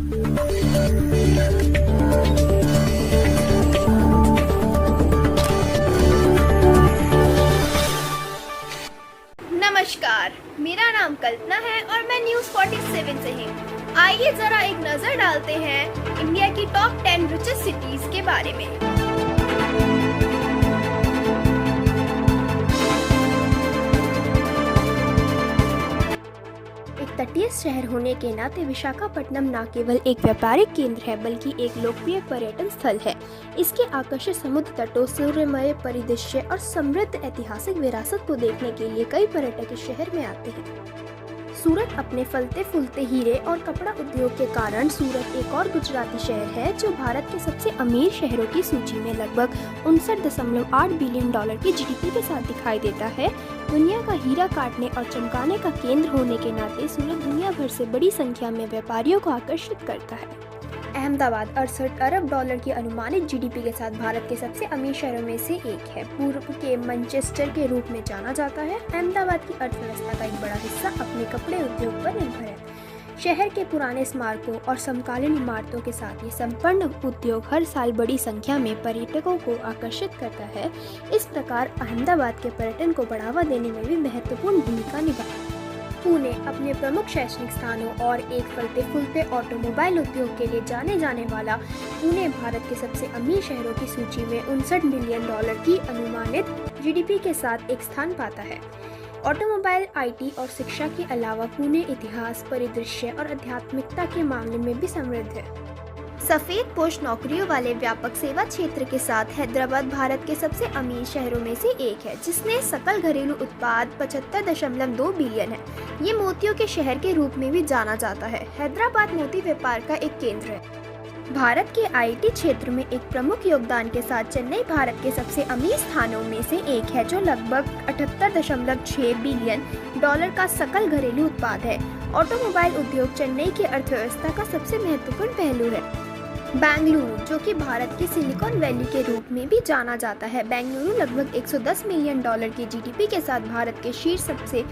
नमस्कार, मेरा नाम कल्पना है और मैं न्यूज़ 47 से हूँ। आइए जरा एक नजर डालते हैं इंडिया की टॉप 10 रिचेस्ट सिटीज के बारे में। एक तटीय शहर होने के नाते विशाखापट्टनम न केवल एक व्यापारिक केंद्र है बल्कि एक लोकप्रिय पर्यटन स्थल है। इसके आकर्षक समुद्र तटों, सूर्यमय परिदृश्य और समृद्ध ऐतिहासिक विरासत को देखने के लिए कई पर्यटक इस शहर में आते हैं। सूरत अपने फलते फूलते हीरे और कपड़ा उद्योग के कारण सूरत एक और गुजराती शहर है जो भारत के सबसे अमीर शहरों की सूची में लगभग 59.8 बिलियन डॉलर की जीडीपी के साथ दिखाई देता है। दुनिया का हीरा काटने और चमकाने का केंद्र होने के नाते सूरत दुनिया भर से बड़ी संख्या में व्यापारियों को आकर्षित करता है। अहमदाबाद 68 अरब डॉलर की अनुमानित जीडीपी के साथ भारत के सबसे अमीर शहरों में से एक है। पूर्व के मैनचेस्टर के रूप में जाना जाता है। अहमदाबाद की अर्थव्यवस्था का एक बड़ा हिस्सा अपने कपड़े उद्योग पर निर्भर है। शहर के पुराने स्मारकों और समकालीन इमारतों के साथ ये संपन्न उद्योग हर साल बड़ी संख्या में पर्यटकों को आकर्षित करता है। इस प्रकार अहमदाबाद के पर्यटन को बढ़ावा देने में भी महत्वपूर्ण भूमिका निभाता है। पुणे अपने प्रमुख शैक्षणिक स्थानों और एक फलते फूलते ऑटोमोबाइल उद्योग के लिए जाने जाने वाला पुणे भारत के सबसे अमीर शहरों की सूची में 59 बिलियन डॉलर की अनुमानित जीडीपी के साथ एक स्थान पाता है। ऑटोमोबाइल, आईटी और शिक्षा के अलावा पुणे इतिहास, परिदृश्य और आध्यात्मिकता के मामले में भी समृद्ध है। सफेद पोश नौकरियों वाले व्यापक सेवा क्षेत्र के साथ हैदराबाद भारत के सबसे अमीर शहरों में से एक है, जिसने सकल घरेलू उत्पाद 75.2 बिलियन है। ये मोतियों के शहर के रूप में भी जाना जाता है। हैदराबाद मोती व्यापार का एक केंद्र है। भारत के आईटी क्षेत्र में एक प्रमुख योगदान के साथ चेन्नई भारत के सबसे अमीर स्थानों में से एक है, जो लगभग 78.6 बिलियन डॉलर का सकल घरेलू उत्पाद है। ऑटोमोबाइल उद्योग चेन्नई की अर्थव्यवस्था का सबसे महत्वपूर्ण पहलू है। बेंगलुरु, जो कि भारत के सिलिकॉन वैली के रूप में भी जाना जाता है, बेंगलुरु लगभग 110 मिलियन डॉलर की जीडीपी के साथ भारत के शीर्ष सबसे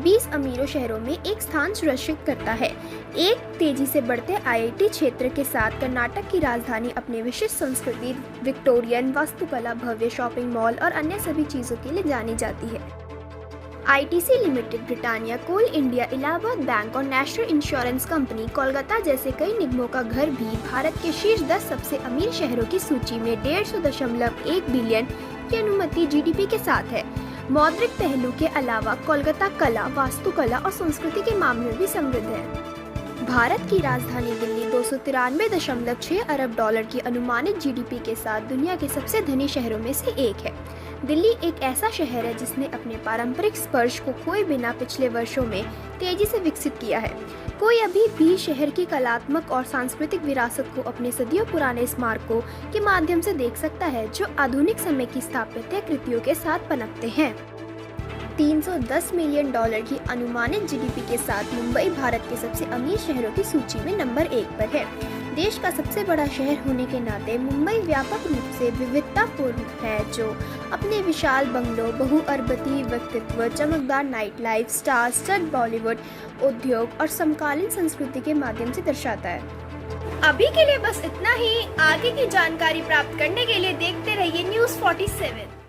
20 अमीरों शहरों में एक स्थान सुरक्षित करता है। एक तेजी से बढ़ते आईटी क्षेत्र के साथ कर्नाटक की राजधानी अपने विशिष्ट संस्कृति, विक्टोरियन वास्तुकला, भव्य शॉपिंग मॉल और अन्य सभी चीजों के लिए जानी जाती है। आईटीसी लिमिटेड, ब्रिटानिया, कोल इंडिया, इलाहाबाद बैंक और नेशनल इंश्योरेंस कंपनी, कोलकाता जैसे कई निगमों का घर भी भारत के शीर्ष 10 सबसे अमीर शहरों की सूची में 150.1 बिलियन की अनुमानित जीडीपी के साथ है। मौद्रिक पहलू के अलावा कोलकाता कला, वास्तुकला और संस्कृति के मामले में भी समृद्ध है। भारत की राजधानी दिल्ली 293.6 अरब डॉलर की अनुमानित जीडीपी के साथ दुनिया के सबसे धनी शहरों में से एक है। दिल्ली एक ऐसा शहर है जिसने अपने पारंपरिक स्पर्श को खोए बिना पिछले वर्षों में तेजी से विकसित किया है। कोई अभी भी शहर की कलात्मक और सांस्कृतिक विरासत को अपने सदियों पुराने स्मारकों के माध्यम से देख सकता है, जो आधुनिक समय की स्थापत्य कृतियों के साथ पनपते हैं। 310 मिलियन डॉलर की अनुमानित जीडीपी के साथ मुंबई भारत के सबसे अमीर शहरों की सूची में नंबर 1 पर है। देश का सबसे बड़ा शहर होने के नाते मुंबई व्यापक रूप से विविधतापूर्ण है, जो अपने विशाल बंगलों, बहुअरबती व्यक्तित्व, चमकदार night life, star stud Bollywood उद्योग और समकालीन संस्कृति के माध्यम से दर्शाता है। अभी के लिए बस इतना ही। आगे की जानकारी प्राप्त करने के लिए देखते रहिए न्यूज़ 47।